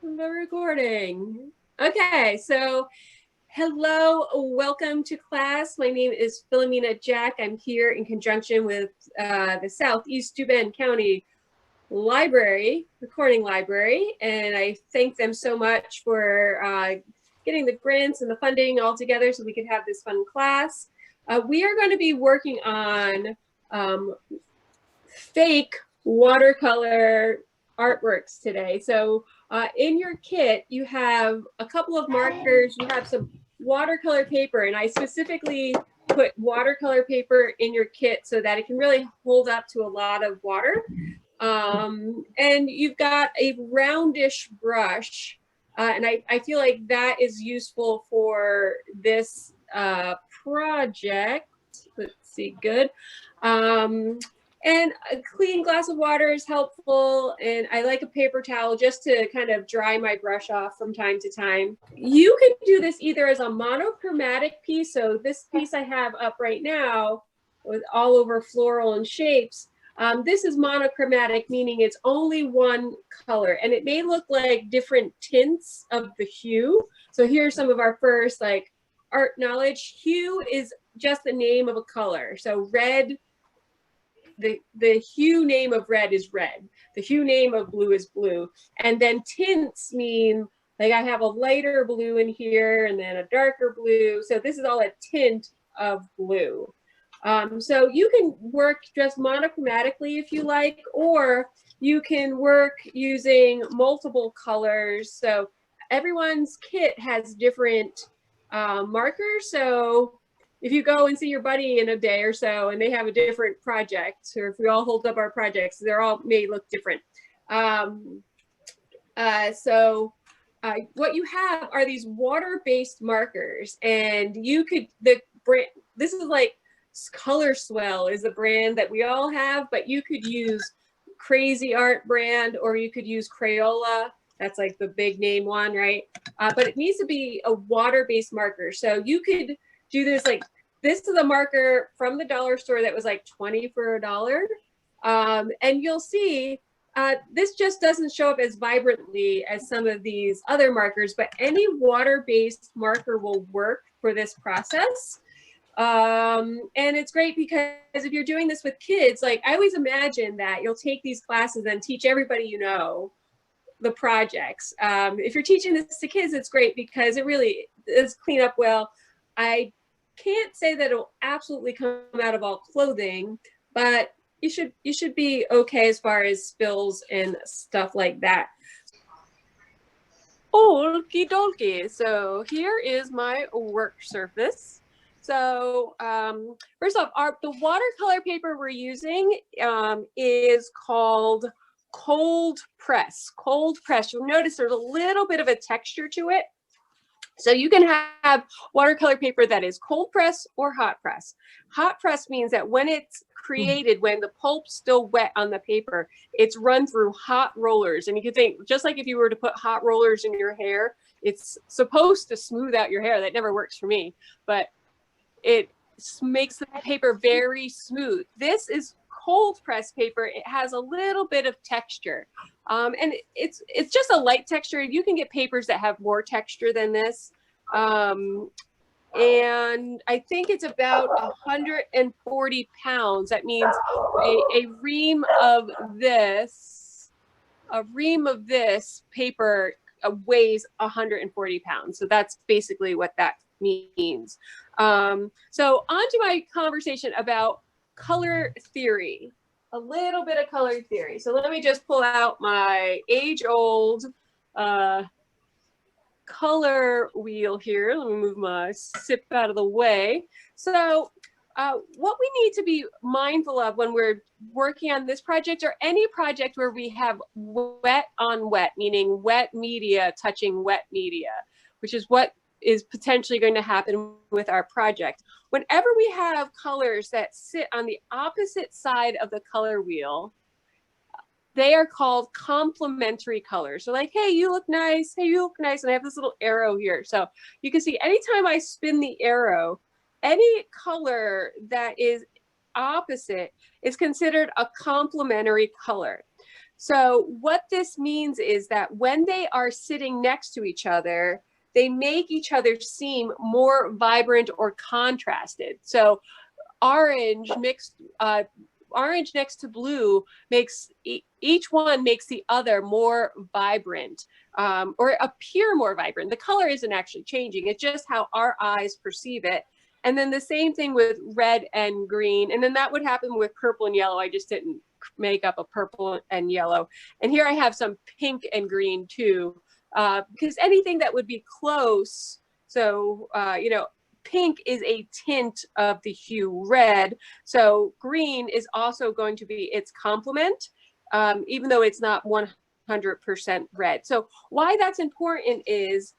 The recording. Okay, so hello, welcome to class. My name is Filomena Jack. I'm here in conjunction with the Southeast Steuben County Library, Recording Library, and I thank them so much for getting the grants and the funding all together so we could have this fun class. We are going to be working on fake watercolor artworks today. So in your kit, you have a couple of markers, you have some watercolor paper, and I specifically put watercolor paper in your kit so that it can really hold up to a lot of water. And you've got a roundish brush, and I feel like that is useful for this project. Let's see, good. And a clean glass of water is helpful, and I like a paper towel just to kind of dry my brush off from time to time. You can do this either as a monochromatic piece, so this piece I have up right now with all over floral and shapes, this is monochromatic, meaning it's only one color, and it may look like different tints of the hue. So here's some of our first like art knowledge. Hue is just the name of a color. So red, the hue name of red is red. The hue name of blue is blue. And then tints mean, like I have a lighter blue in here and then a darker blue. So this is all a tint of blue. So you can work just monochromatically if you like, or you can work using multiple colors. So everyone's kit has different markers. So if you go and see your buddy in a day or so and they have a different project, or if we all hold up our projects, they're all may look different. What you have are these water-based markers, and you could, the brand, this is like Color Swell is a brand that we all have, but you could use Crazy Art brand, or you could use Crayola. That's like the big name one, right? But it needs to be a water-based marker. So you could do this, like this is a marker from the dollar store that was like 20 for $1. And you'll see this just doesn't show up as vibrantly as some of these other markers, but any water-based marker will work for this process. And it's great because if you're doing this with kids, like I always imagine that you'll take these classes and teach everybody you know the projects. If you're teaching this to kids, it's great because it really is clean up well. I can't say that it'll absolutely come out of all clothing, but you should be okay as far as spills and stuff like that. Okie dokie. So here is my work surface. So first off, the watercolor paper we're using is called cold press. Cold press. You'll notice there's a little bit of a texture to it. So you can have watercolor paper that is cold press or hot press. Hot press means that when it's created, when the pulp's still wet on the paper, it's run through hot rollers. And you can think, just like if you were to put hot rollers in your hair, it's supposed to smooth out your hair. That never works for me, but it makes the paper very smooth. This is cold press paper. It has a little bit of texture. And it's just a light texture. You can get papers that have more texture than this. And I think it's about 140 pounds. That means a ream of this paper weighs 140 pounds. So that's basically what that means. So on to my conversation about color theory. A little bit of color theory. So let me just pull out my age-old color wheel here. Let me move my sip out of the way. So what we need to be mindful of when we're working on this project, or any project where we have wet on wet, meaning wet media touching wet media, which is what is potentially going to happen with our project. Whenever we have colors that sit on the opposite side of the color wheel, they are called complementary colors. So like, hey, you look nice. Hey, you look nice. And I have this little arrow here. So you can see anytime I spin the arrow, any color that is opposite is considered a complementary color. So what this means is that when they are sitting next to each other, they make each other seem more vibrant or contrasted. So orange mixed, orange next to blue makes each one makes the other more vibrant, or appear more vibrant. The color isn't actually changing, it's just how our eyes perceive it. And then the same thing with red and green, and then that would happen with purple and yellow. I just didn't make up a purple and yellow. And here I have some pink and green too, because anything that would be close, so you know, pink is a tint of the hue red, so green is also going to be its complement, even though it's not 100% red. So why that's important is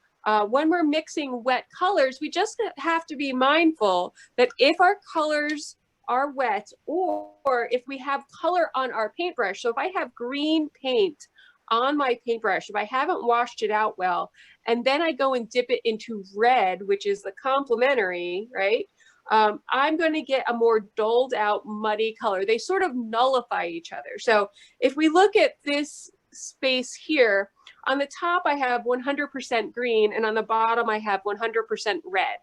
when we're mixing wet colors, we just have to be mindful that if our colors are wet, or if we have color on our paintbrush, so if I have green paint on my paintbrush, if I haven't washed it out well, and then I go and dip it into red, which is the complementary, right? I'm going to get a more dulled out, muddy color. They sort of nullify each other. So if we look at this space here, on the top I have 100% green, and on the bottom I have 100% red.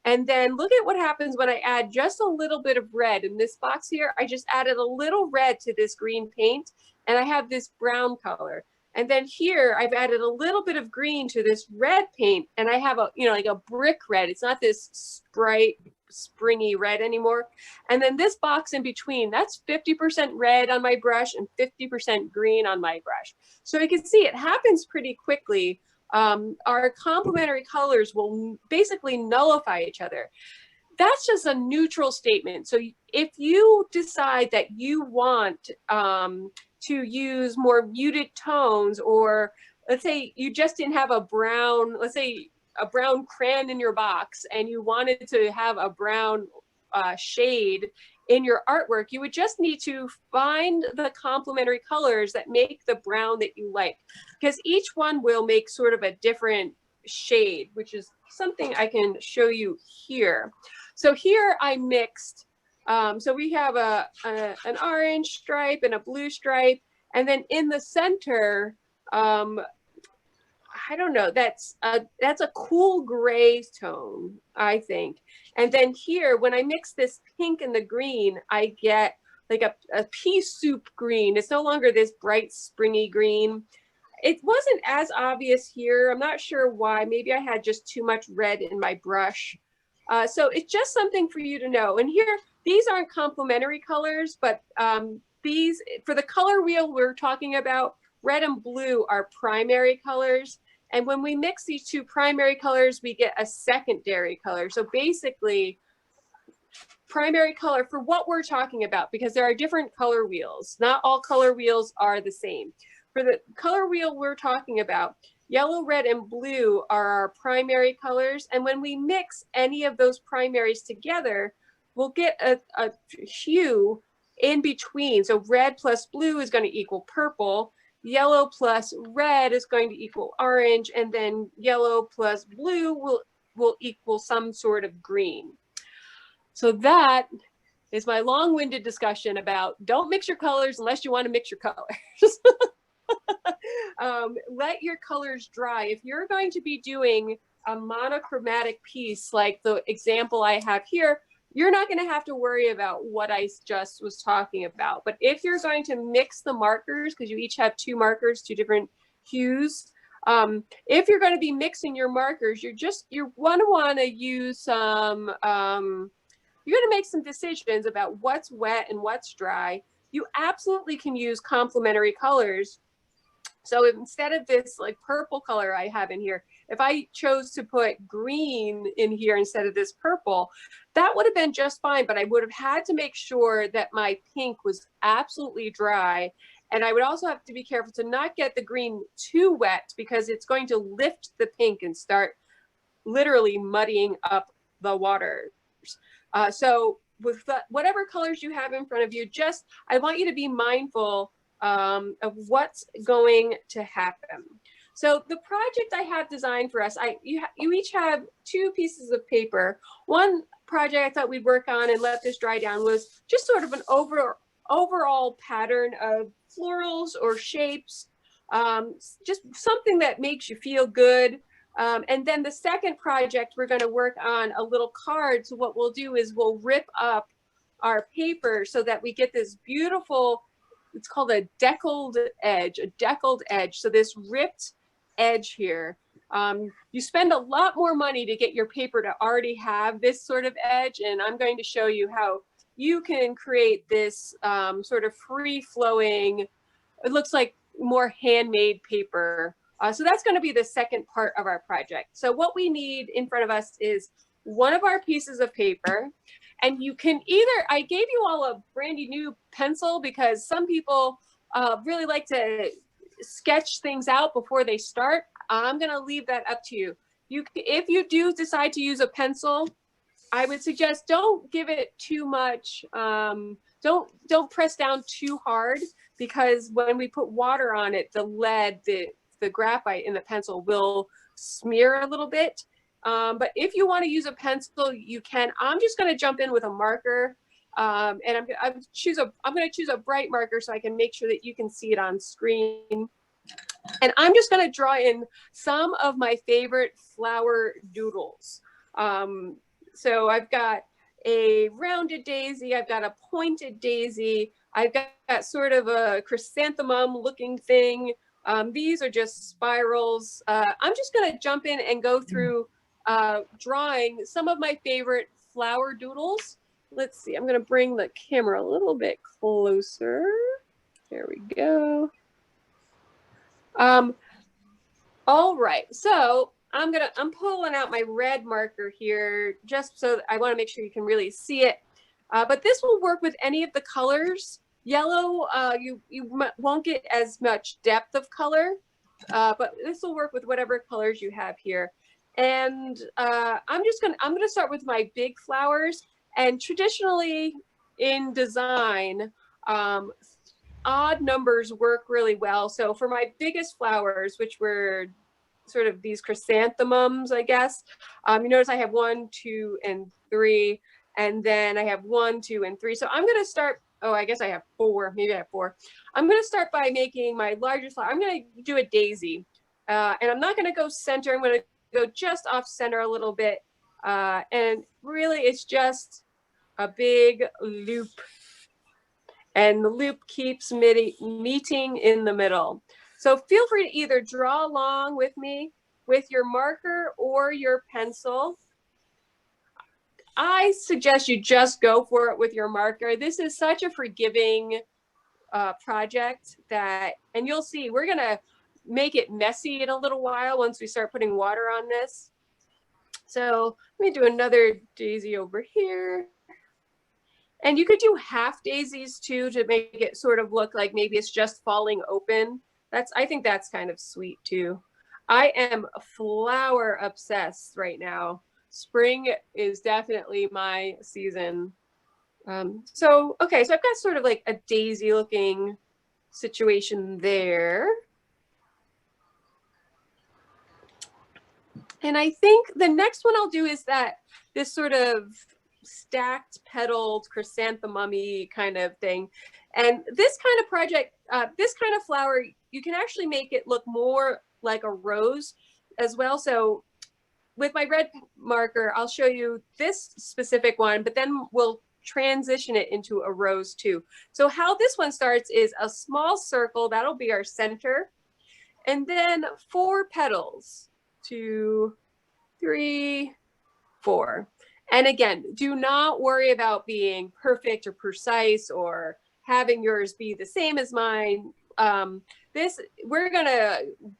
And then look at what happens when I add just a little bit of red. In this box here, I just added a little red to this green paint, and I have this brown color. And then here, I've added a little bit of green to this red paint, and I have a, you know, like a brick red. It's not this bright, springy red anymore. And then this box in between, that's 50% red on my brush and 50% green on my brush. So you can see it happens pretty quickly. Our complementary colors will basically nullify each other. That's just a neutral statement. So if you decide that you want to use more muted tones, or let's say you just didn't have a brown, let's say a brown crayon in your box, and you wanted to have a brown shade in your artwork, you would just need to find the complementary colors that make the brown that you like, because each one will make sort of a different shade, which is something I can show you here. So here I mixed, so we have an orange stripe and a blue stripe, and then in the center, I don't know, that's a cool gray tone, I think. And then here, when I mix this pink and the green, I get like a pea soup green. It's no longer this bright, springy green. It wasn't as obvious here. I'm not sure why. Maybe I had just too much red in my brush. So it's just something for you to know. And here, these aren't complementary colors, but these, for the color wheel we're talking about, red and blue are primary colors. And when we mix these two primary colors, we get a secondary color. So basically, primary color for what we're talking about, because there are different color wheels. Not all color wheels are the same. For the color wheel we're talking about, yellow, red, and blue are our primary colors. And when we mix any of those primaries together, we'll get a hue in between. So red plus blue is going to equal purple. Yellow plus red is going to equal orange, and then yellow plus blue will equal some sort of green. So that is my long-winded discussion about don't mix your colors unless you want to mix your colors. Let your colors dry. If you're going to be doing a monochromatic piece like the example I have here, you're not going to have to worry about what I just was talking about. But if you're going to mix the markers, because you each have two markers, two different hues, if you're going to be mixing your markers, you're want to use some, you're going to make some decisions about what's wet and what's dry. You absolutely can use complementary colors. So instead of this like purple color I have in here, if I chose to put green in here instead of this purple, that would have been just fine, but I would have had to make sure that my pink was absolutely dry. And I would also have to be careful to not get the green too wet, because it's going to lift the pink and start literally muddying up the waters. So with whatever colors you have in front of you, I want you to be mindful of what's going to happen. So the project I have designed for us, you each have two pieces of paper. One project I thought we'd work on and let this dry down was just sort of an overall pattern of florals or shapes, just something that makes you feel good. And then the second project, we're going to work on a little card. So what we'll do is we'll rip up our paper so that we get this beautiful, it's called a deckled edge, a deckled edge. So this ripped edge here. You spend a lot more money to get your paper to already have this sort of edge, and I'm going to show you how you can create this sort of free-flowing, it looks like more handmade paper. So that's going to be the second part of our project. So what we need in front of us is one of our pieces of paper, and you can either, I gave you all a brandy new pencil because some people really like to sketch things out before they start. I'm going to leave that up to you. If you do decide to use a pencil, I would suggest don't give it too much. Don't press down too hard, because when we put water on it, the lead, the graphite in the pencil will smear a little bit. But if you want to use a pencil, you can. I'm just going to jump in with a marker, and I'm going to choose a bright marker so I can make sure that you can see it on screen. And I'm just going to draw in some of my favorite flower doodles. So I've got a rounded daisy, I've got a pointed daisy, I've got sort of a chrysanthemum looking thing. These are just spirals. I'm just going to jump in and go through drawing some of my favorite flower doodles. Let's see, I'm going to bring the camera a little bit closer. There we go. All right, so I'm pulling out my red marker here just so that I want to make sure you can really see it. But this will work with any of the colors. Yellow, you won't get as much depth of color, but this will work with whatever colors you have here. And I'm gonna start with my big flowers. And traditionally in design, odd numbers work really well. So for my biggest flowers, which were sort of these chrysanthemums, I guess, you notice I have 1, 2, and 3, and then I have 1, 2, and 3. So I'm going to start, oh, I guess I have 4, maybe I have 4. I'm going to start by making my largest flower. I'm going to do a daisy, and I'm not going to go center. I'm going to go just off center a little bit, and really it's just a big loop. And the loop keeps meeting in the middle. So feel free to either draw along with me with your marker or your pencil. I suggest you just go for it with your marker. This is such a forgiving project that, and you'll see, we're gonna make it messy in a little while once we start putting water on this. So let me do another daisy over here. And you could do half daisies too to make it sort of look like maybe it's just falling open. I think that's kind of sweet too. I am flower obsessed right now. Spring is definitely my season. Okay, so I've got sort of like a daisy looking situation there. And I think the next one I'll do is this sort of stacked petaled chrysanthemum-y kind of thing. And this kind of project, this kind of flower, you can actually make it look more like a rose as well. So with my red marker, I'll show you this specific one, but then we'll transition it into a rose too. So how this one starts is a small circle, that'll be our center, and then 4 petals, 2, 3, 4. And again, do not worry about being perfect or precise or having yours be the same as mine. We're gonna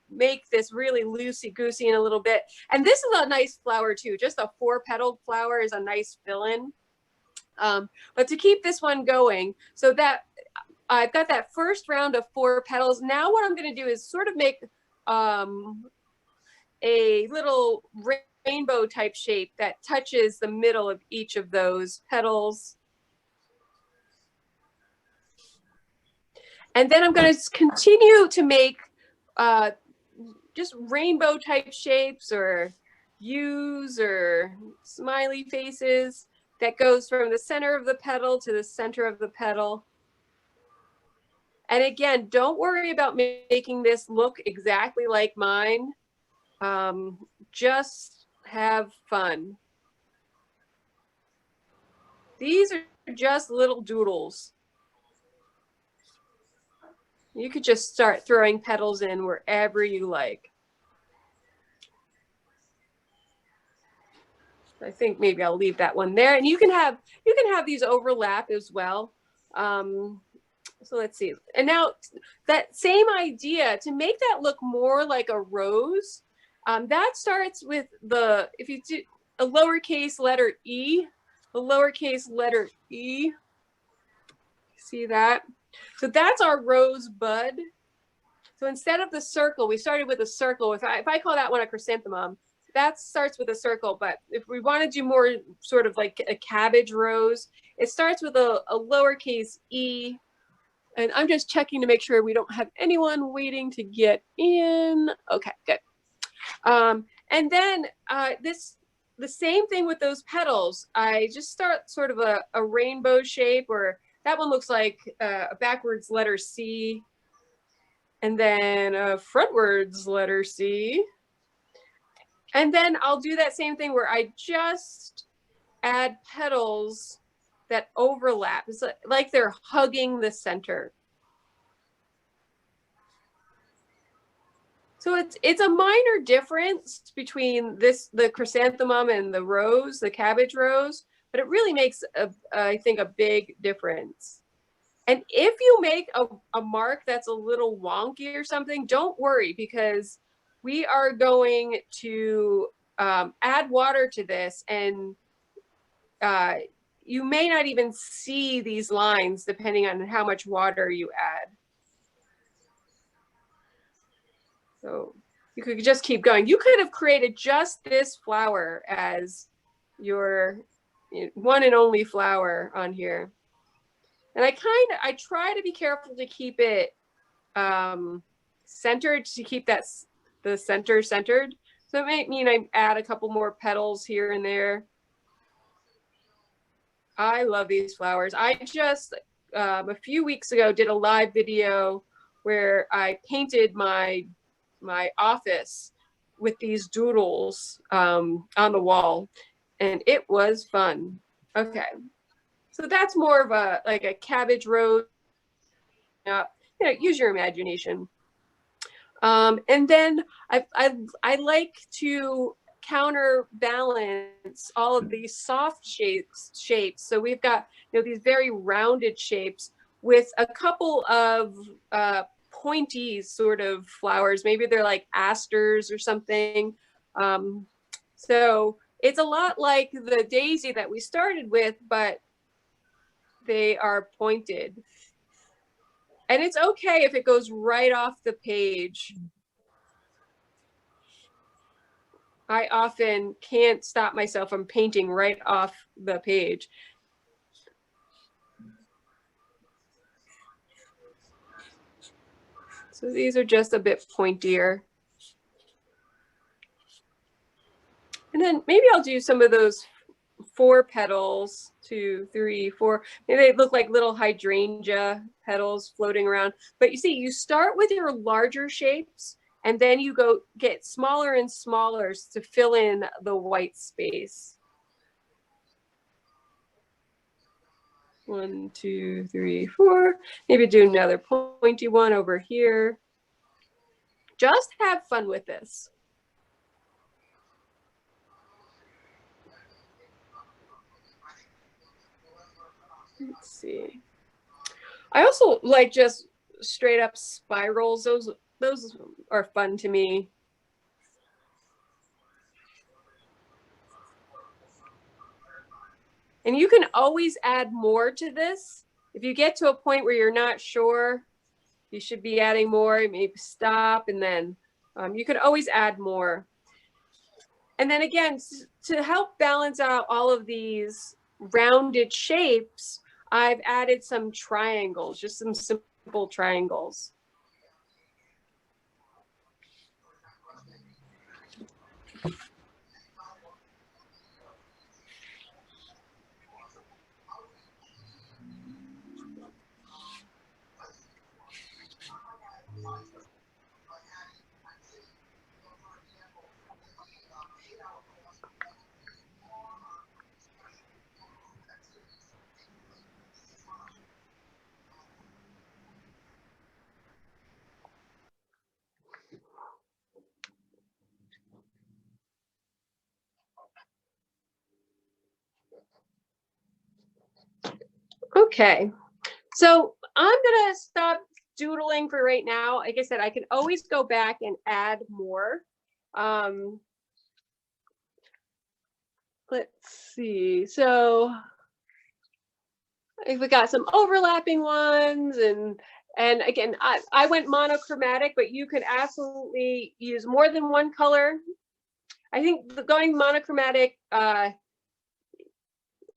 make this really loosey-goosey in a little bit. And this is a nice flower too. Just a 4-petaled flower is a nice fill-in. But to keep this one going, so that I've got that first round of 4 petals. Now what I'm gonna do is sort of make a little rainbow type shape that touches the middle of each of those petals. And then I'm going to continue to make just rainbow type shapes or U's or smiley faces that goes from the center of the petal to the center of the petal. And again, don't worry about making this look exactly like mine. Just have fun. These are just little doodles. You could just start throwing petals in wherever you like. I think maybe I'll leave that one there, and you can have these overlap as well. So let's see. And now that same idea to make that look more like a rose, that starts with if you do a lowercase letter E, the lowercase letter E. See that? So that's our rose bud. So instead of the circle, we started with a circle. If I call that one a chrysanthemum, that starts with a circle. But if we want to do more sort of like a cabbage rose, it starts with a lowercase E. And I'm just checking to make sure we don't have anyone waiting to get in. Okay, good. And then the same thing with those petals. I just start sort of a rainbow shape, or that one looks like a backwards letter C, and then a frontwards letter C. And then I'll do that same thing where I just add petals that overlap. It's like they're hugging the center. So it's a minor difference between the chrysanthemum and the rose, the cabbage rose, but it really makes I think a big difference. And if you make a mark that's a little wonky or something, don't worry, because we are going to add water to this, and you may not even see these lines depending on how much water you add. So you could just keep going. You could have created just this flower as your one and only flower on here. And I try to be careful to keep it centered, to keep the center centered. So it might mean I add a couple more petals here and there. I love these flowers. I just a few weeks ago did a live video where I painted my office with these doodles on the wall, and it was fun. Okay, so that's more of like a cabbage rose. Use your imagination. And then I like to counterbalance all of these soft shapes. So we've got these very rounded shapes with a couple of pointy sort of flowers. Maybe they're like asters or something. So it's a lot like the daisy that we started with, but they are pointed. And it's okay if it goes right off the page. I often can't stop myself from painting right off the page. So these are just a bit pointier. And then maybe I'll do some of those 4 petals, 2, 3, 4. Maybe they look like little hydrangea petals floating around. But you see, you start with your larger shapes, and then you get smaller and smaller to fill in the white space. 1, 2, 3, 4. Maybe do another pointy one over here. Just have fun with this. Let's see. I also like just straight up spirals. Those are fun to me. And you can always add more to this. If you get to a point where you're not sure you should be adding more, maybe stop, and then you can always add more. And then again, to help balance out all of these rounded shapes, I've added some triangles, just some simple triangles. Okay, so I'm gonna stop doodling for right now. Like I said, I can always go back and add more. Let's see. So we got some overlapping ones, and again, I went monochromatic, but you could absolutely use more than one color. I think going monochromatic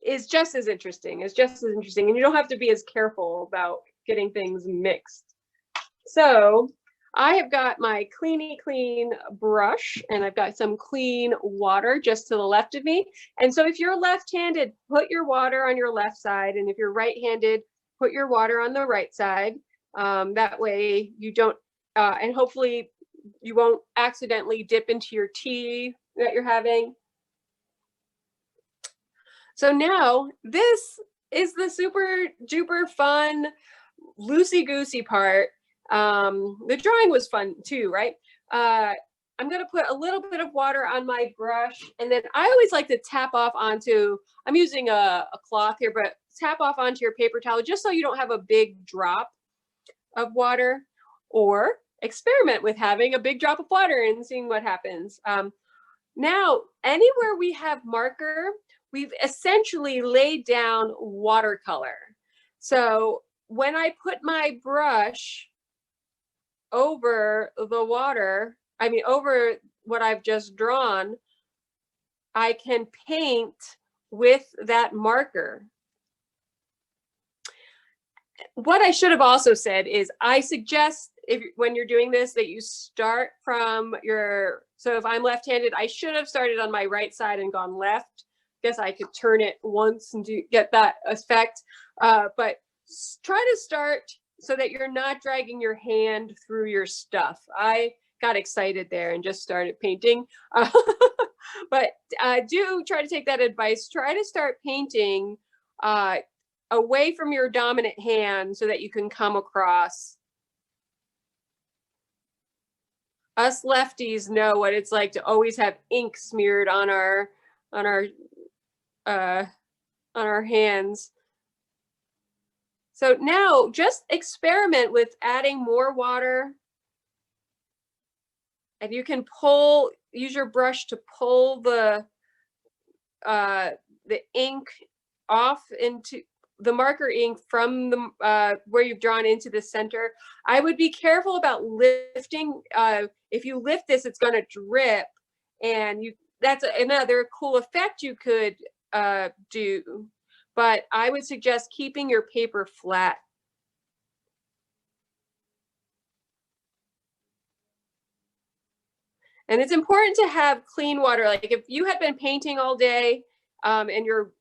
is just as interesting. It's just as interesting, and you don't have to be as careful about getting things mixed. So I have got my Cleany Clean brush, and I've got some clean water just to the left of me. And so if you're left-handed, put your water on your left side, and if you're right-handed, put your water on the right side. That way you don't, and hopefully you won't accidentally dip into your tea that you're having. So now this is the super duper fun, loosey-goosey part. The drawing was fun too, right? I'm gonna put a little bit of water on my brush, and then I always like to tap off onto, I'm using a cloth here, but tap off onto your paper towel just so you don't have a big drop of water, or experiment with having a big drop of water and seeing what happens. Now, anywhere we have marker, we've essentially laid down watercolor. So when I put my brush over the water, I mean, over what I've just drawn, I can paint with that marker. What I should have also said is I suggest when you're doing this that you start from your, so if I'm left-handed, I should have started on my right side and gone left. Guess I could turn it once and get that effect, but try to start so that you're not dragging your hand through your stuff. I got excited there and just started painting. But do try to take that advice. Try to start painting away from your dominant hand so that you can come across. Us lefties know what it's like to always have ink smeared on our hands. So now just experiment with adding more water, and you can use your brush to pull the ink off into the marker ink from the where you've drawn into the center. I would be careful about lifting. If you lift this, it's going to drip, and that's another cool effect you could do. But I would suggest keeping your paper flat. And it's important to have clean water. Like if you had been painting all day and your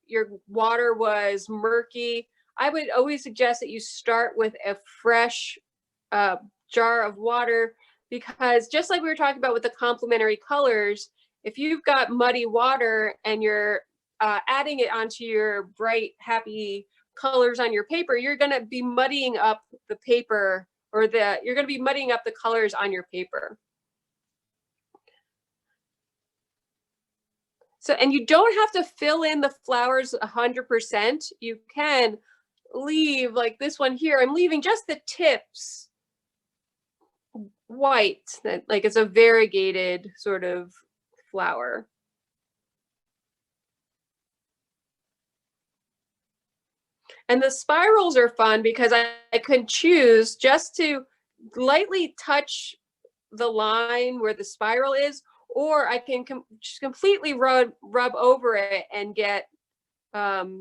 water was murky, I would always suggest that you start with a fresh jar of water, because just like we were talking about with the complementary colors, if you've got muddy water and you're adding it onto your bright, happy colors on your paper, you're going to be muddying up the paper, or you're going to be muddying up the colors on your paper. So, and you don't have to fill in the flowers 100%. You can leave, like this one here, I'm leaving just the tips white, that like it's a variegated sort of flower. And the spirals are fun because I can choose just to lightly touch the line where the spiral is, or I can just completely rub over it and get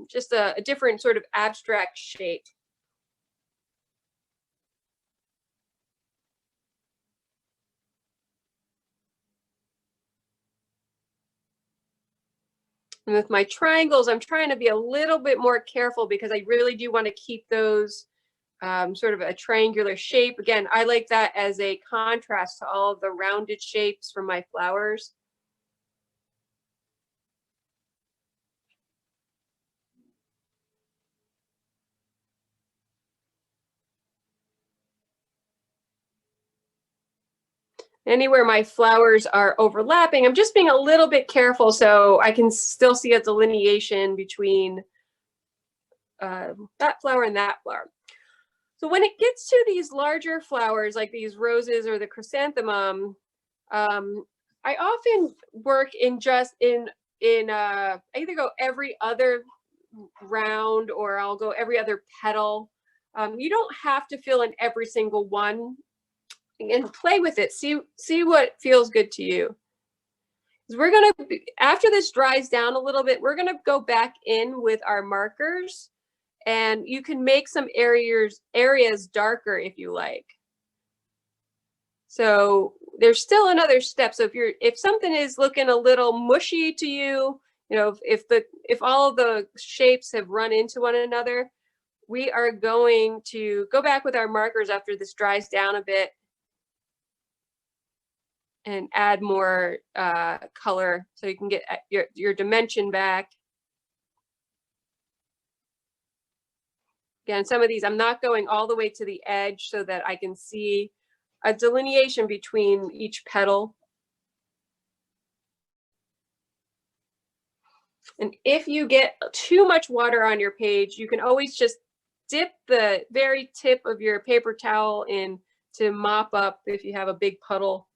just a different sort of abstract shape. And with my triangles, I'm trying to be a little bit more careful because I really do want to keep those sort of a triangular shape. Again, I like that as a contrast to all of the rounded shapes from my flowers. Anywhere my flowers are overlapping, I'm just being a little bit careful so I can still see a delineation between that flower and that flower. So when it gets to these larger flowers, like these roses or the chrysanthemum, I often work in I either go every other round or I'll go every other petal. You don't have to fill in every single one, and play with it. See what feels good to you. We're gonna, after this dries down a little bit, we're gonna go back in with our markers, and you can make some areas darker if you like. So there's still another step. So if something is looking a little mushy to you, you know, if all of the shapes have run into one another, we are going to go back with our markers after this dries down a bit and add more color so you can get your dimension back. Again, some of these I'm not going all the way to the edge so that I can see a delineation between each petal. And if you get too much water on your page, you can always just dip the very tip of your paper towel in to mop up if you have a big puddle.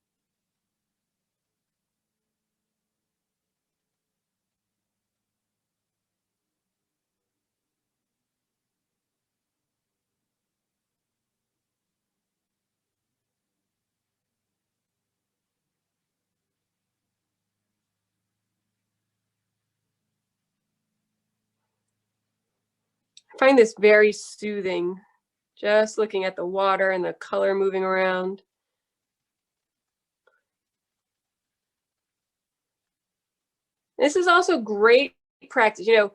I find this very soothing, just looking at the water and the color moving around. This is also great practice. You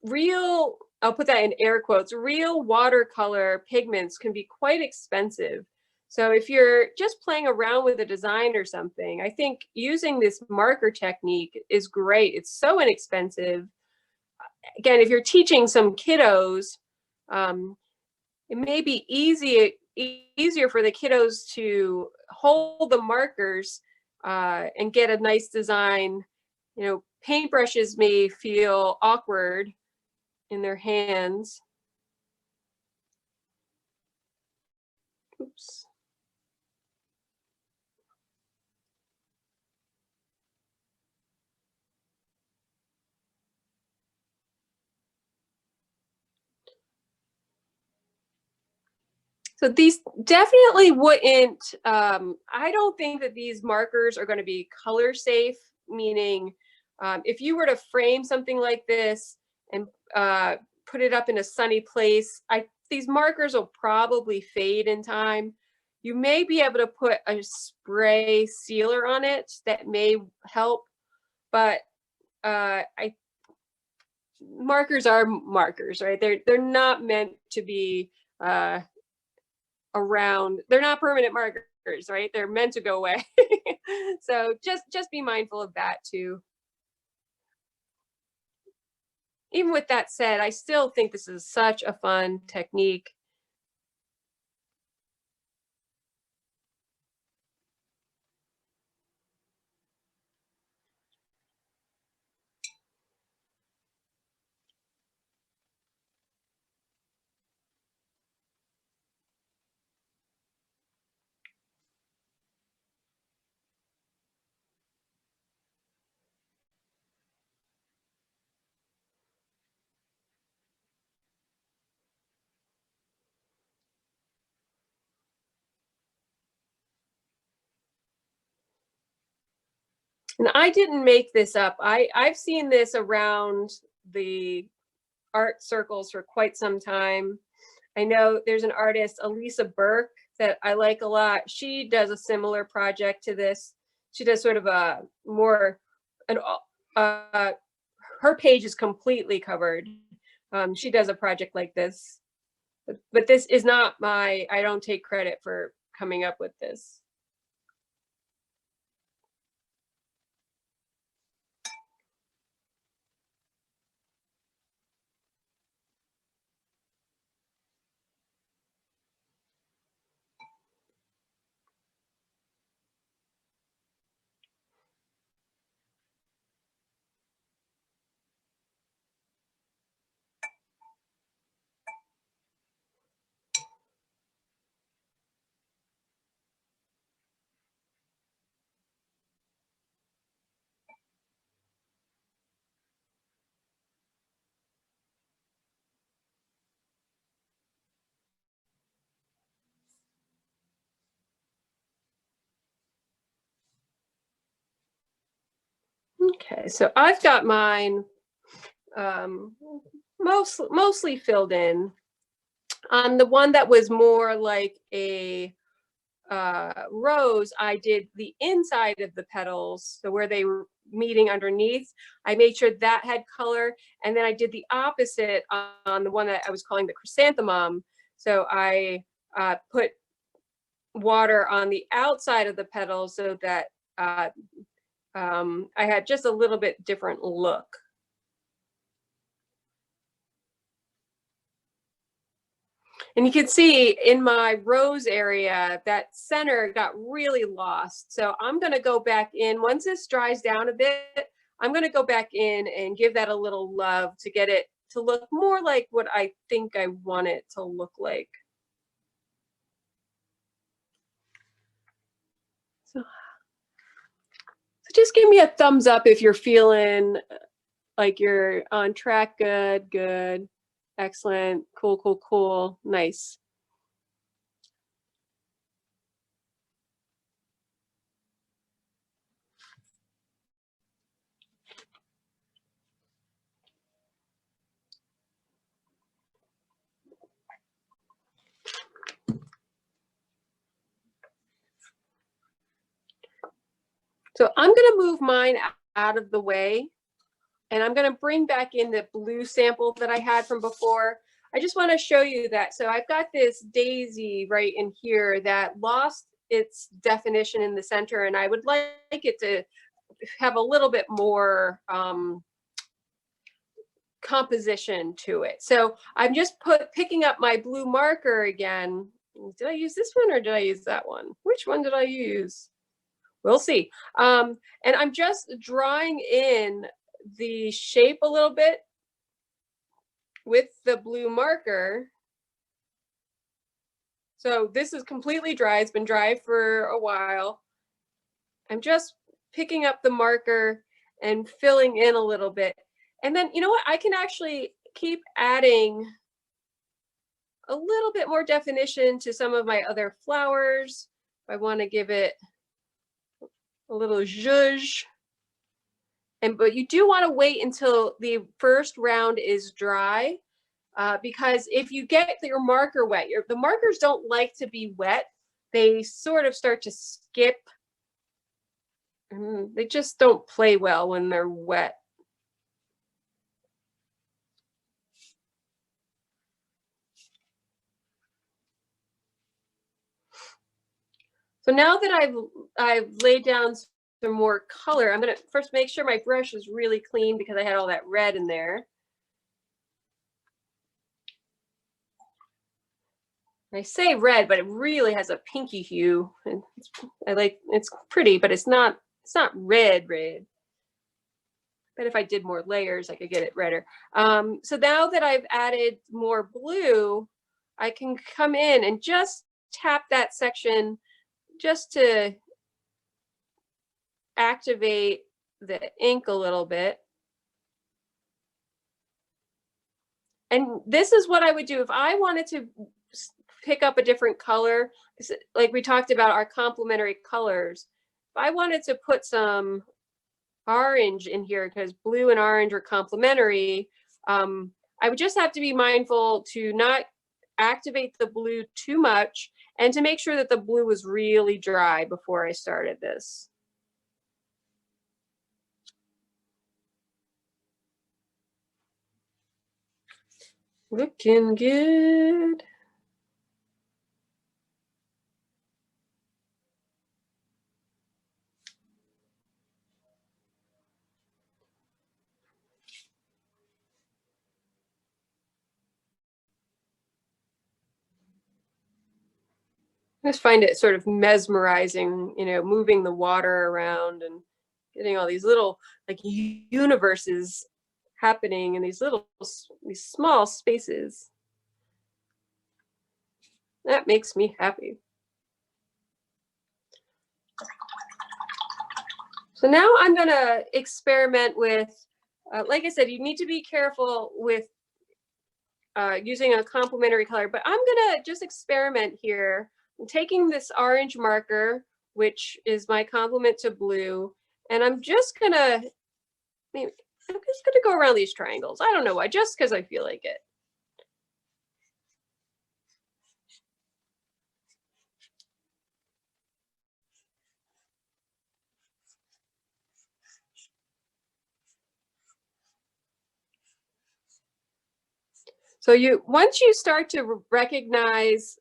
know, I'll put that in air quotes, real watercolor pigments can be quite expensive. So if you're just playing around with a design or something, I think using this marker technique is great. It's so inexpensive. Again, if you're teaching some kiddos, it may be easier for the kiddos to hold the markers and get a nice design. You know, paintbrushes may feel awkward in their hands. Oops. So these definitely wouldn't, I don't think that these markers are going to be color safe, meaning if you were to frame something like this and put it up in a sunny place, these markers will probably fade in time. You may be able to put a spray sealer on it that may help, but markers are markers, right? They're not meant to be around. They're not permanent markers, right? They're meant to go away. So just be mindful of that too. Even with that said, I still think this is such a fun technique. And I didn't make this up. I've seen this around the art circles for quite some time. I know there's an artist, Elisa Burke, that I like a lot. She does a similar project to this. She does sort of a more, her page is completely covered. She does a project like this, but this is not I don't take credit for coming up with this. Okay, so I've got mine mostly filled in. On the one that was more like a rose, I did the inside of the petals, so where they were meeting underneath, I made sure that had color, and then I did the opposite on the one that I was calling the chrysanthemum. So I put water on the outside of the petals so that I had just a little bit different look. And you can see in my rose area, that center got really lost. So I'm going to go back in. Once this dries down a bit, I'm going to go back in and give that a little love to get it to look more like what I think I want it to look like. So just give me a thumbs up if you're feeling like you're on track. Good, good. Excellent. Cool, cool, cool. Nice. So I'm going to move mine out of the way, and I'm going to bring back in the blue sample that I had from before. I just want to show you that. So I've got this daisy right in here that lost its definition in the center, and I would like it to have a little bit more composition to it. So I'm just picking up my blue marker again. Did I use this one or did I use that one? Which one did I use? We'll see. And I'm just drawing in the shape a little bit with the blue marker. So this is completely dry. It's been dry for a while. I'm just picking up the marker and filling in a little bit. And then, you know what? I can actually keep adding a little bit more definition to some of my other flowers. If I want to give it a little zhuzh. But you do want to wait until the first round is dry, because if you get your marker wet, the markers don't like to be wet. They sort of start to skip. They just don't play well when they're wet. So now that I've laid down some more color, I'm going to first make sure my brush is really clean because I had all that red in there. I say red, but it really has a pinky hue. And it's pretty, but it's not red. But if I did more layers, I could get it redder. So now that I've added more blue, I can come in and just tap that section just to activate the ink a little bit. And this is what I would do if I wanted to pick up a different color, like we talked about our complementary colors. If I wanted to put some orange in here, because blue and orange are complementary, I would just have to be mindful to not activate the blue too much and to make sure that the blue was really dry before I started this. Looking good. I just find it sort of mesmerizing, you know, moving the water around and getting all these little like universes happening in these small spaces. That makes me happy. So now I'm going to experiment with, like I said, you need to be careful with using a complementary color, but I'm going to just experiment here. I'm taking this orange marker, which is my complement to blue, and I'm just going to maybe I'm just gonna go around these triangles. I don't know why, just because I feel like it. So once you start to recognize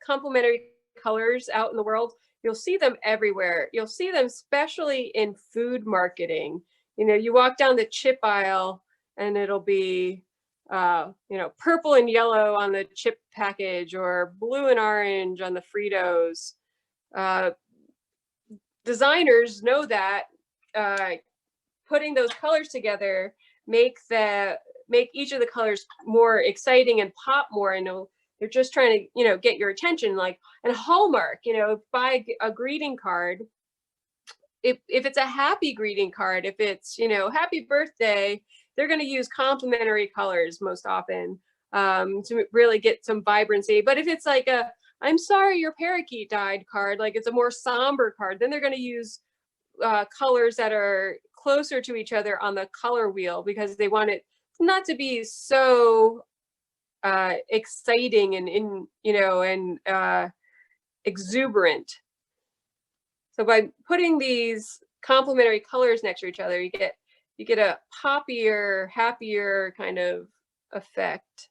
complementary colors out in the world, you'll see them everywhere. You'll see them especially in food marketing. You know, you walk down the chip aisle and it'll be, you know, purple and yellow on the chip package or blue and orange on the Fritos. Designers know that putting those colors together make each of the colors more exciting and pop more. And they're just trying to, you know, get your attention. Like, and Hallmark, you know, buy a greeting card. If it's a happy greeting card, if it's, you know, happy birthday, they're going to use complementary colors most often to really get some vibrancy. But if it's like a I'm sorry your parakeet died card, like it's a more somber card, then they're going to use colors that are closer to each other on the color wheel because they want it not to be so exciting and you know, and exuberant. So by putting these complementary colors next to each other, you get a poppier, happier kind of effect.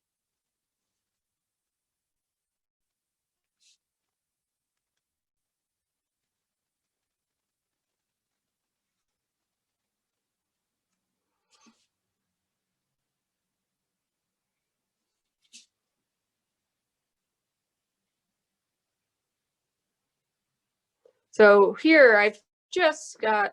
So here I've just got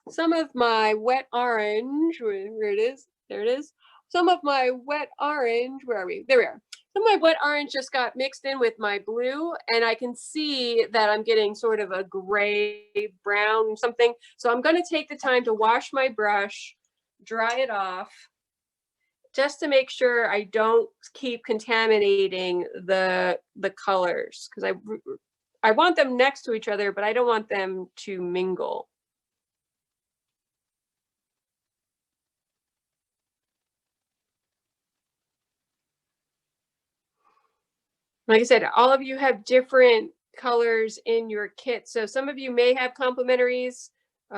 some of my wet orange, where it is, there it is. Some of my wet orange, where are we? There we are. Some of my wet orange just got mixed in with my blue, and I can see that I'm getting sort of a gray, brown something. So I'm going to take the time to wash my brush, dry it off, just to make sure I don't keep contaminating the colors, because I want them next to each other, but I don't want them to mingle. Like I said, all of you have different colors in your kit. So some of you may have complementaries,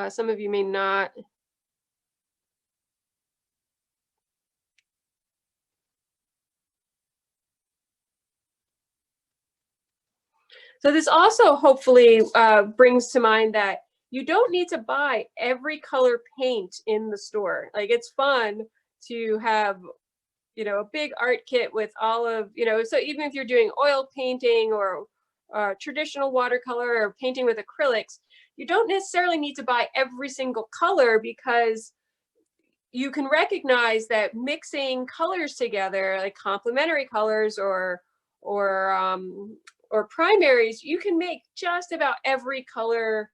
some of you may not. So this also hopefully brings to mind that you don't need to buy every color paint in the store. Like, it's fun to have, you know, a big art kit with all of, you know, so even if you're doing oil painting or traditional watercolor or painting with acrylics, you don't necessarily need to buy every single color, because you can recognize that mixing colors together, like complementary colors or primaries, you can make just about every color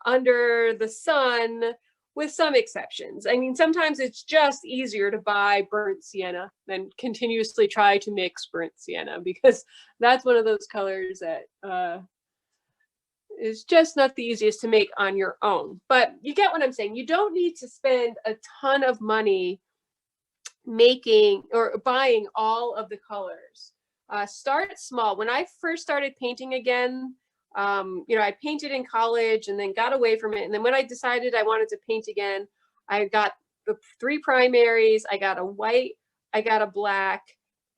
under the sun, with some exceptions. I mean, sometimes it's just easier to buy burnt sienna than continuously try to mix burnt sienna, because that's one of those colors that is just not the easiest to make on your own. But you get what I'm saying. You don't need to spend a ton of money making or buying all of the colors. Start small. When I first started painting again, you know, I painted in college and then got away from it. And then when I decided I wanted to paint again, I got the 3 primaries. I got a white, I got a black,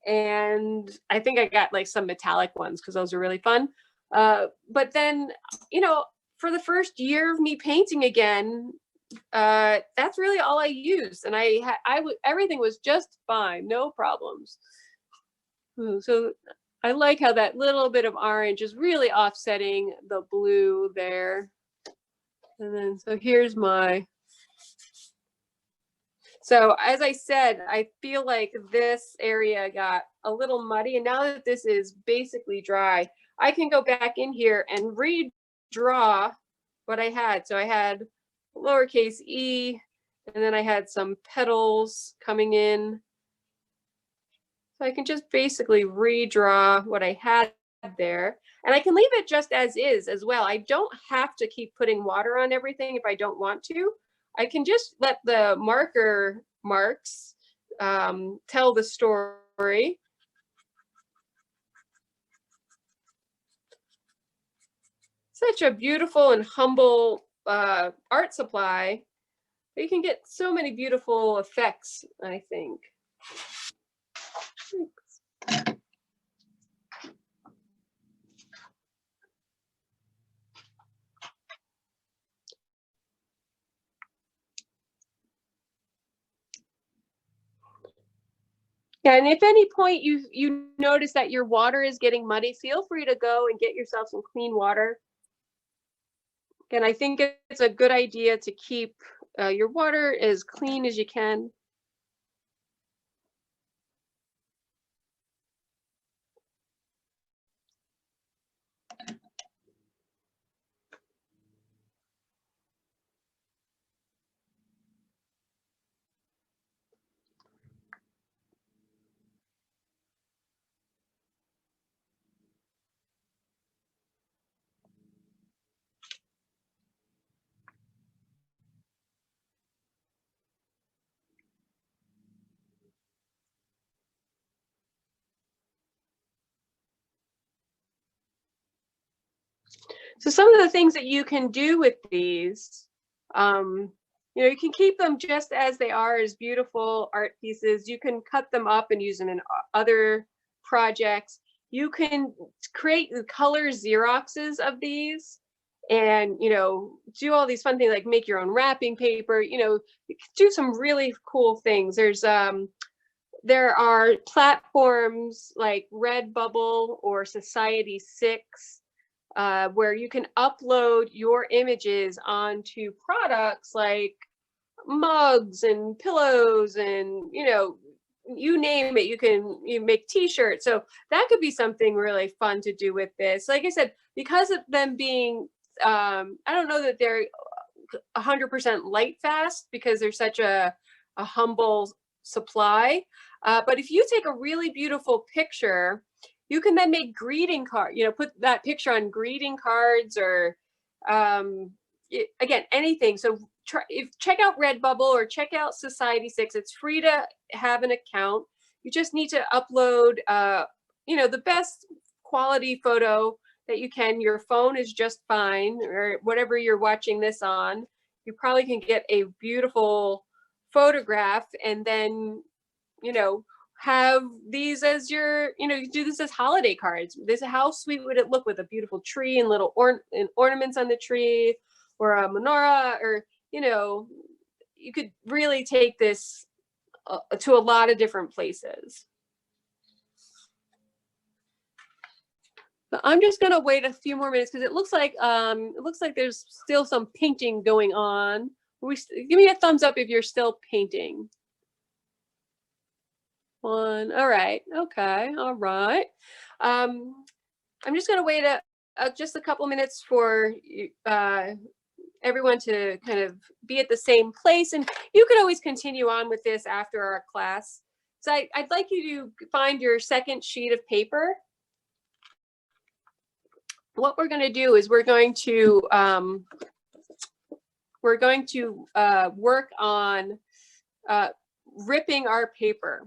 and I think I got like some metallic ones because those are really fun. But then, you know, for the first year of me painting again, that's really all I used, and everything was just fine, no problems. So I like how that little bit of orange is really offsetting the blue there. And then, so here's so as I said, I feel like this area got a little muddy, and now that this is basically dry, I can go back in here and redraw what I had. So I had lowercase e, and then I had some petals coming in. So I can just basically redraw what I had there, and I can leave it just as is as well. I don't have to keep putting water on everything if I don't want to. I can just let the marker marks tell the story. Such a beautiful and humble art supply. You can get so many beautiful effects, I think. Yeah, and if any point you notice that your water is getting muddy, feel free to go and get yourself some clean water. Again, I think it's a good idea to keep your water as clean as you can. So some of the things that you can do with these, you know, you can keep them just as they are, as beautiful art pieces. You can cut them up and use them in other projects. You can create the color Xeroxes of these and, you know, do all these fun things like make your own wrapping paper, you know, do some really cool things. There are platforms like Redbubble or Society6 where you can upload your images onto products like mugs and pillows and, you know, you name it. You make t-shirts. So that could be something really fun to do with this. Like I said, because of them being, I don't know that they're 100% light fast because they're such a humble supply. But if you take a really beautiful picture, you can then make greeting cards, you know, put that picture on greeting cards or, again, anything. So check out Redbubble or check out Society6. It's free to have an account. You just need to upload, you know, the best quality photo that you can. Your phone is just fine, or whatever you're watching this on. You probably can get a beautiful photograph and then, you know, have these as your, you know, you do this as holiday cards. How sweet would it look with a beautiful tree and little ornaments on the tree, or a menorah, or, you know, you could really take this to a lot of different places. But I'm just gonna wait a few more minutes because it looks like there's still some painting going on. Give me a thumbs up if you're still painting. One. All right. Okay. All right. I'm just going to wait just a couple minutes for everyone to kind of be at the same place, and you could always continue on with this after our class. So I'd like you to find your second sheet of paper. What we're going to do is we're going to work on ripping our paper.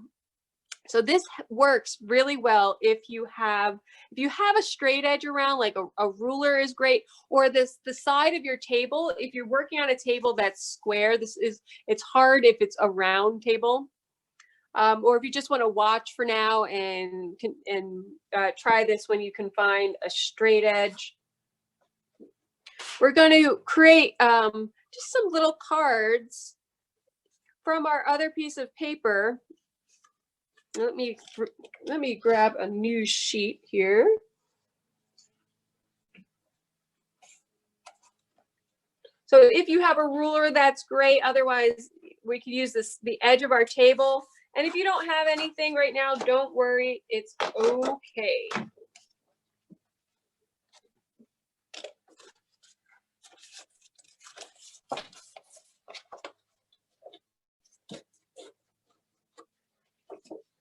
So this works really well if you have a straight edge around, like a ruler is great, or the side of your table. If you're working on a table that's square, it's hard if it's a round table. Or if you just want to watch for now and try this when you can find a straight edge. We're going to create just some little cards from our other piece of paper. Let me grab a new sheet here. So if you have a ruler, that's great. Otherwise, we could use the edge of our table. And if you don't have anything right now, don't worry, it's okay.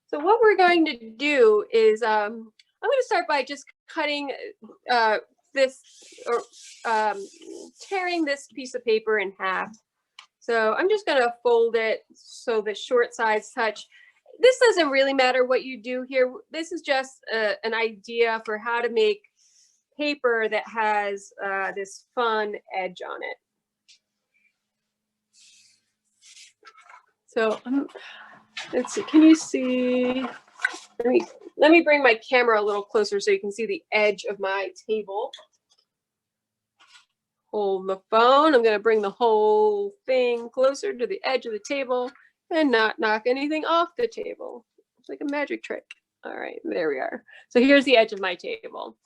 So what we're going to do is, I'm going to start by just cutting this, or tearing this piece of paper in half. So I'm just going to fold it so the short sides touch. This doesn't really matter what you do here. This is just an idea for how to make paper that has this fun edge on it. So let's see, can you see? Let me bring my camera a little closer so you can see the edge of my table. Hold the phone. I'm going to bring the whole thing closer to the edge of the table and not knock anything off the table. It's like a magic trick. All right, there we are. So here's the edge of my table.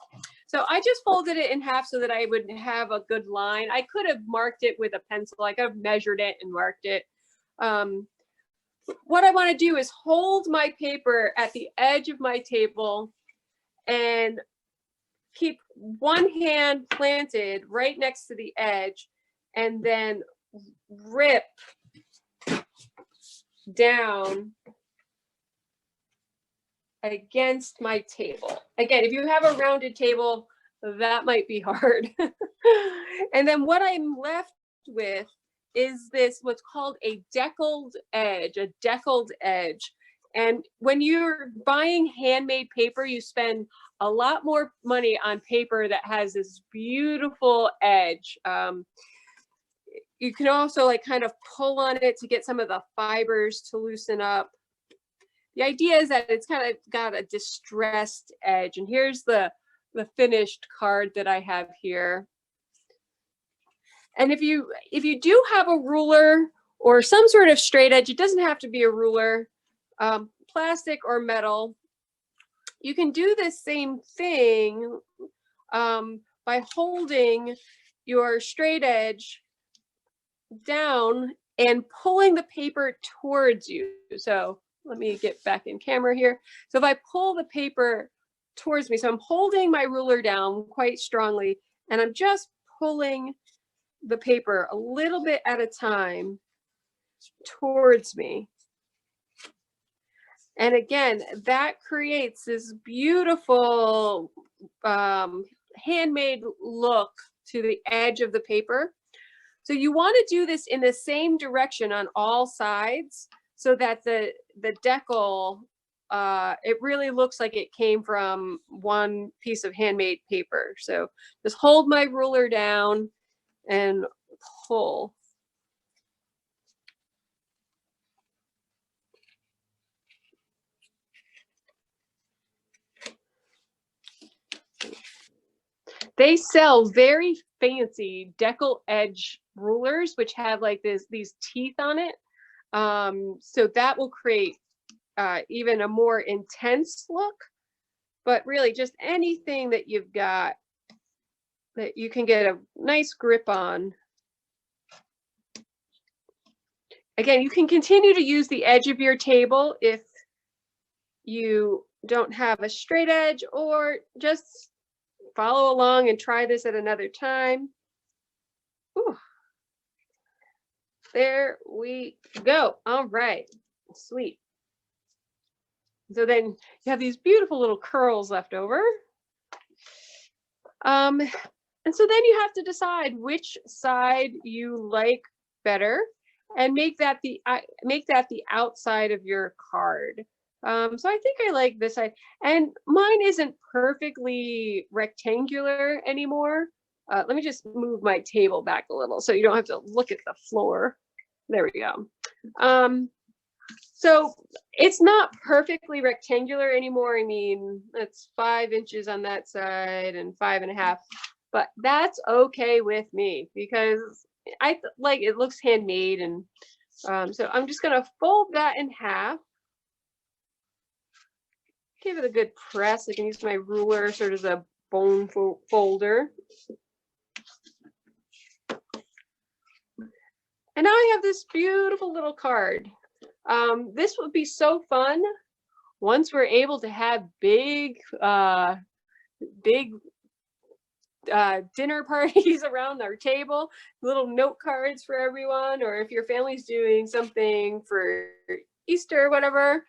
So I just folded it in half so that I would have a good line. I could have marked it with a pencil. I could have measured it and marked it. What I want to do is hold my paper at the edge of my table and keep one hand planted right next to the edge and then rip down against my table. Again, if you have a rounded table, that might be hard. And then what I'm left with is this, what's called a deckled edge, And when you're buying handmade paper, you spend a lot more money on paper that has this beautiful edge. You can also like kind of pull on it to get some of the fibers to loosen up. The idea is that it's kind of got a distressed edge. And here's the finished card that I have here. And if you do have a ruler or some sort of straight edge, it doesn't have to be a ruler, plastic or metal, you can do the same thing by holding your straight edge down and pulling the paper towards you. So let me get back in camera here. So if I pull the paper towards me, so I'm holding my ruler down quite strongly, and I'm just pulling the paper a little bit at a time towards me. And again, that creates this beautiful handmade look to the edge of the paper. So you want to do this in the same direction on all sides so that the decal, it really looks like it came from one piece of handmade paper. So just hold my ruler down and pull. They sell very fancy Deckled Edge rulers, which have like these teeth on it. So that will create even a more intense look. But really, just anything that you've got that you can get a nice grip on. Again, you can continue to use the edge of your table if you don't have a straight edge, or just follow along and try this at another time. Whew. There we go. All right, sweet. So then you have these beautiful little curls left over. And so then you have to decide which side you like better and make that the outside of your card. So I think I like this side, and mine isn't perfectly rectangular anymore. Let me just move my table back a little so you don't have to look at the floor. There we go. So it's not perfectly rectangular anymore. I mean, it's 5 inches on that side and 5.5, but that's okay with me because I like it looks handmade. And so I'm just gonna fold that in half. Give it a good press. I can use my ruler sort of as a bone folder. And now I have this beautiful little card. This would be so fun once we're able to have big dinner parties around our table, little note cards for everyone, or if your family's doing something for Easter or whatever,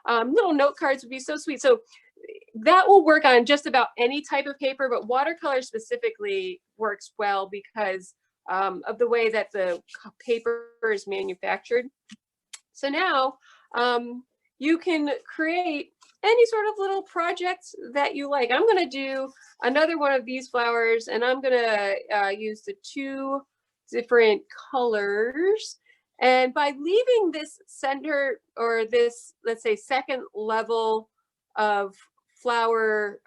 little note cards would be so sweet. So that will work on just about any type of paper, but watercolor specifically works well because of the way that the paper is manufactured. So now you can create any sort of little projects that you like. I'm going to do another one of these flowers, and I'm going to use the 2 different colors. And by leaving this center, or this, let's say, second level of flower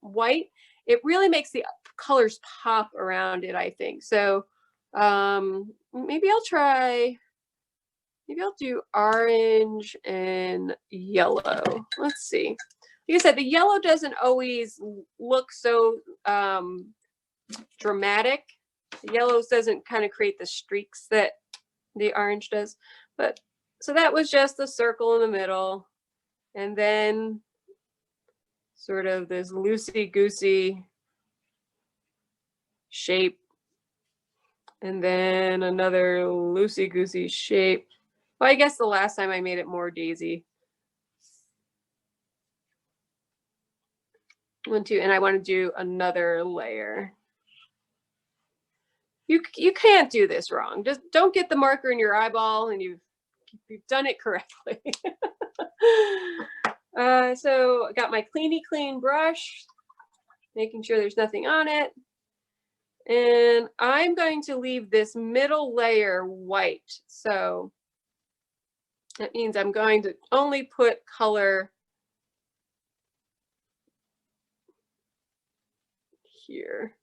white, it really makes the colors pop around it, I think. So maybe I'll do orange and yellow. Let's see. Like I said, the yellow doesn't always look so dramatic. The yellow doesn't kind of create the streaks that the orange does. But so that was just a circle in the middle. And then sort of this loosey-goosey shape. And then another loosey-goosey shape. Well, I guess the last time I made it more daisy. 1, 2, and I want to do another layer. You can't do this wrong. Just don't get the marker in your eyeball, and you've done it correctly. So I got my clean brush, making sure there's nothing on it. And I'm going to leave this middle layer white. So that means I'm going to only put color here.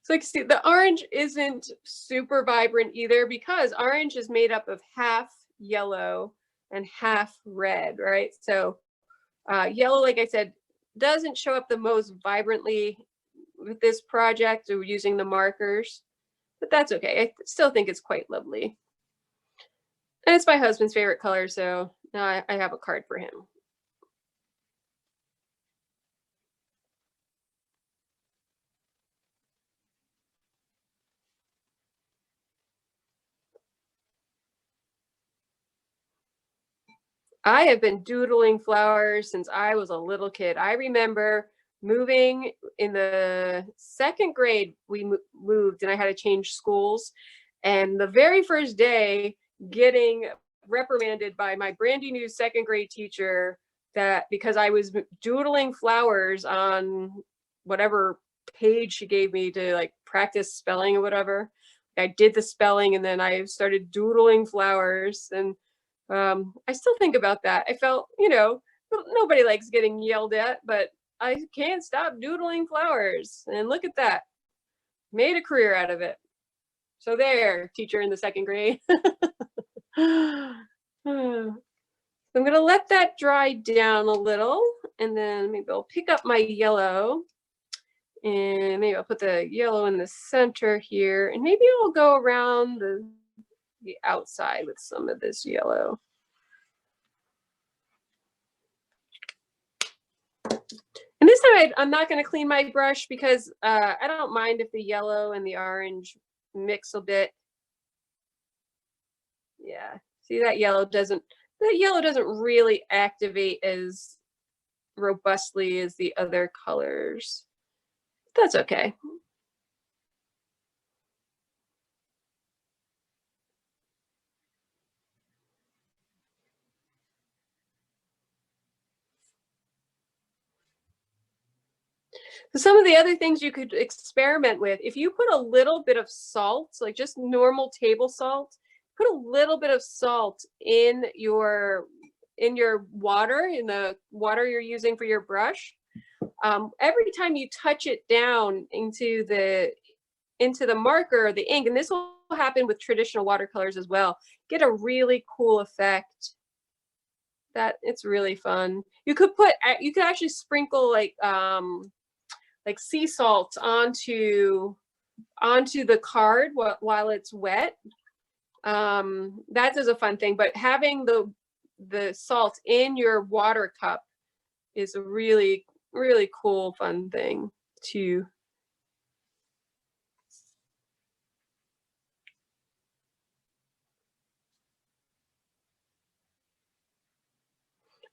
So you can see the orange isn't super vibrant either, because orange is made up of half yellow and half red, right? So yellow, like I said, doesn't show up the most vibrantly with this project or using the markers, but that's okay. I still think it's quite lovely. And it's my husband's favorite color, so I have a card for him. I have been doodling flowers since I was a little kid. I remember moving in the 2nd grade. We moved and I had to change schools. And the very first day, getting reprimanded by my brandy new 2nd grade teacher that because I was doodling flowers on whatever page she gave me to like practice spelling or whatever. I did the spelling and then I started doodling flowers, and I still think about that. I felt, you know, nobody likes getting yelled at, but I can't stop doodling flowers. And look at that. Made a career out of it. So there, teacher in the 2nd grade. I'm going to let that dry down a little, and then maybe I'll pick up my yellow, and maybe I'll put the yellow in the center here, and maybe I'll go around the outside with some of this yellow. And this time I'm not going to clean my brush because I don't mind if the yellow and the orange mix a bit. Yeah, see, that yellow doesn't really activate as robustly as the other colors. That's okay. So some of the other things you could experiment with, if you put a little bit of salt, like just normal table salt, put a little bit of salt in your water, in the water you're using for your brush. Every time you touch it down into the marker or the ink, and this will happen with traditional watercolors as well, get a really cool effect. That it's really fun. You could actually sprinkle like sea salt onto the card while it's wet. That is a fun thing, but having the salt in your water cup is a really, really cool, fun thing to.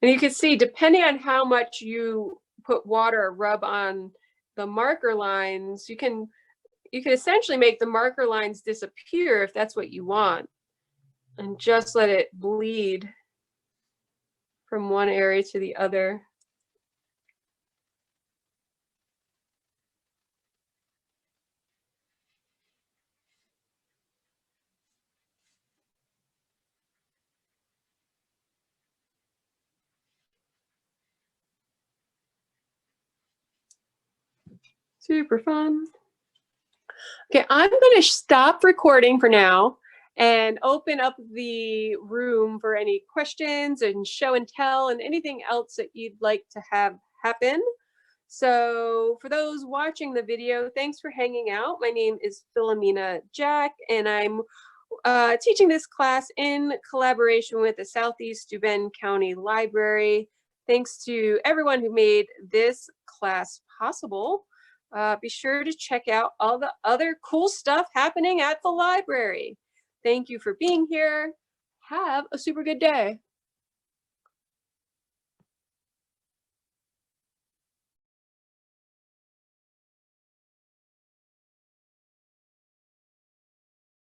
And you can see, depending on how much you put water or rub on the marker lines, you can you can essentially make the marker lines disappear if that's what you want, and just let it bleed from one area to the other. Super fun. Okay, I'm going to stop recording for now and open up the room for any questions and show and tell and anything else that you'd like to have happen. So for those watching the video, thanks for hanging out. My name is Filomena Jack, and I'm teaching this class in collaboration with the Southeast Steuben County Library. Thanks to everyone who made this class possible. Be sure to check out all the other cool stuff happening at the library. Thank you for being here. Have a super good day.